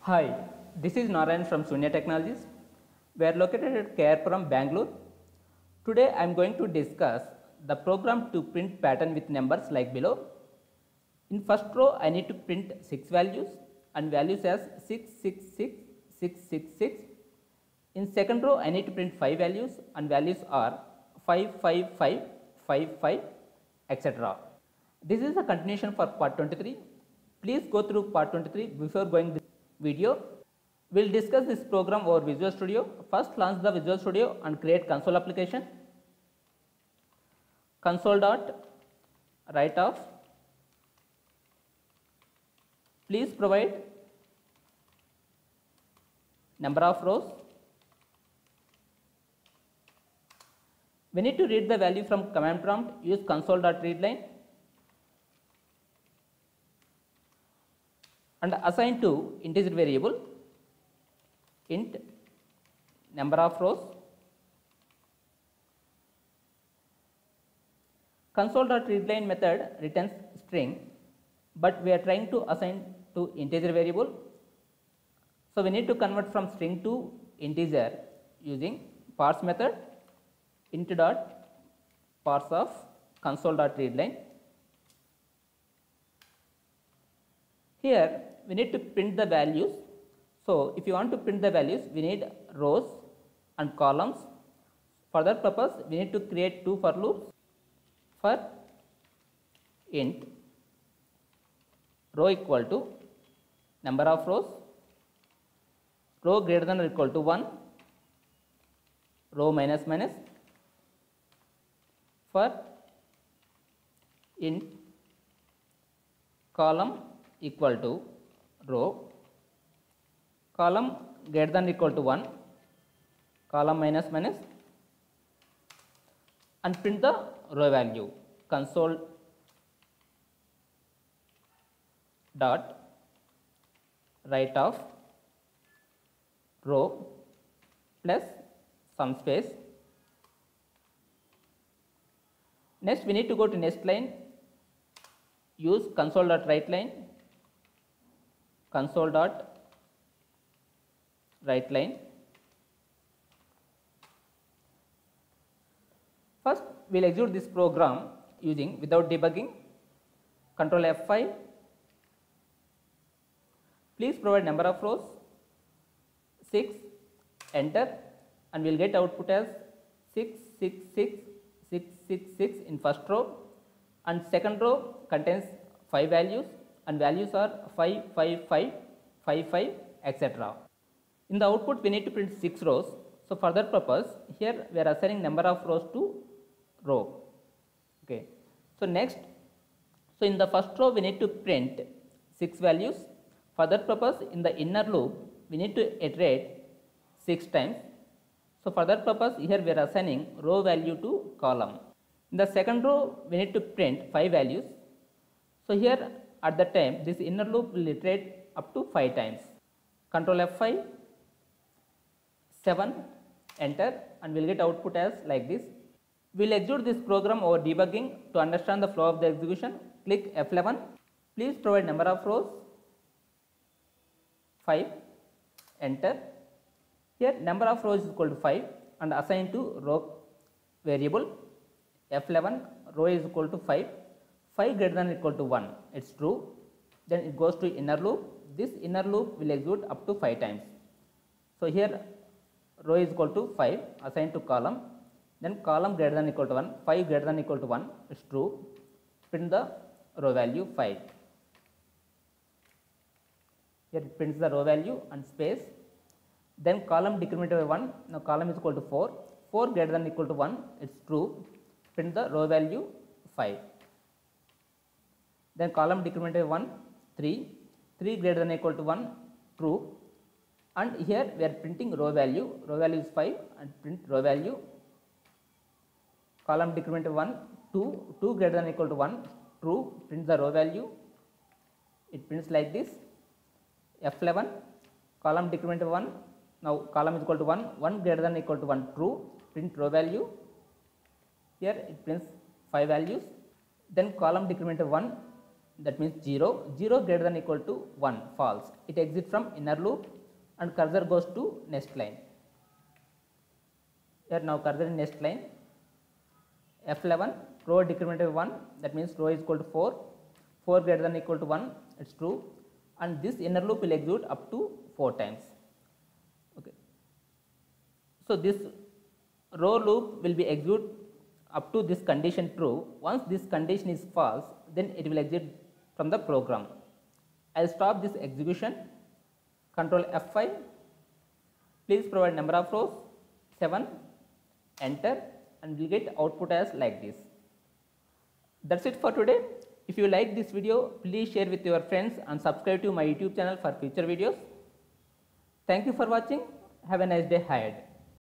Hi, this is Narayan from Sunya Technologies. We are located at Kerpuram, Bangalore. Today I am going to discuss the program to print pattern with numbers like below. In first row I need to print 6 values and values as 666, 666. In second row I need to print 5 values and values are 555, 55, etc. This is a continuation for part 23. Please go through part 23 before going this video. We will discuss this program over Visual Studio. First launch the Visual Studio and create console application. Console dot write off. Please provide number of rows. We need to read the value from command prompt. Use console.readline and assign to integer variable int number of rows. Console.readline method returns string, but we are trying to assign to integer variable. So we need to convert from string to integer using parse method int dot parse of console.readline. Here we need to print the values. So if you want to print the values, we need rows and columns. For that purpose, we need to create two for loops. For int row equal to number of rows, row greater than or equal to 1, row minus minus. For int column equal to row, column greater than or equal to 1, column minus minus, and print the row value. Console dot write off row plus some space. Next we need to go to next line. Use console.writeLine, console.writeLine. First we will execute this program using without debugging. Control F5. Please provide number of rows 6, enter, and we will get output as 666, 666 in first row, and second row contains 5 values and values are 555, 55, etc. In the output we need to print 6 rows. So for that purpose here we are assigning number of rows to row. Okay. So next, so in the first row we need to print 6 values. For that purpose in the inner loop we need to iterate 6 times. So for that purpose here we are assigning row value to column. In the second row we need to print 5 values. So here at the time this inner loop will iterate up to 5 times. Control F5, 7, enter, and we will get output as like this. We will execute this program over debugging. To understand the flow of the execution, click F11. Please provide number of rows 5, enter. Here number of rows is equal to 5 and assign to row variable. F11 row is equal to 5, 5 greater than or equal to 1, it is true. Then it goes to inner loop. This inner loop will execute up to 5 times. So here row is equal to 5, assigned to column, then column greater than or equal to 1, 5 greater than or equal to 1, it is true. Print the row value 5. Here it prints the row value and space. Then column decremented by 1, now column is equal to 4, 4 greater than or equal to 1, it is true. Print the row value 5. Then column decremented by 1, 3, 3 greater than or equal to 1, true. And here we are printing row value is 5 and print row value. Column decremented by 1, 2, 2 greater than or equal to 1, true. Print the row value. It prints like this. F11, column decremented by 1, now column is equal to 1, 1 greater than or equal to 1, true. Print row value. Here it prints 5 values. Then column decremented 1, that means 0, 0 greater than equal to 1 false. It exits from inner loop and cursor goes to next line. Here now cursor in next line, F11 row decrement 1, that means row is equal to 4, 4 greater than equal to 1, it's true, and this inner loop will execute up to 4 times. Okay. So this row loop will be executed up to this condition true. Once this condition is false, then it will exit from the program. I'll stop this execution, control F5, please provide number of rows, 7, enter, and we'll get output as like this. That's it for today. If you like this video, please share with your friends and subscribe to my YouTube channel for future videos. Thank you for watching. Have a nice day ahead.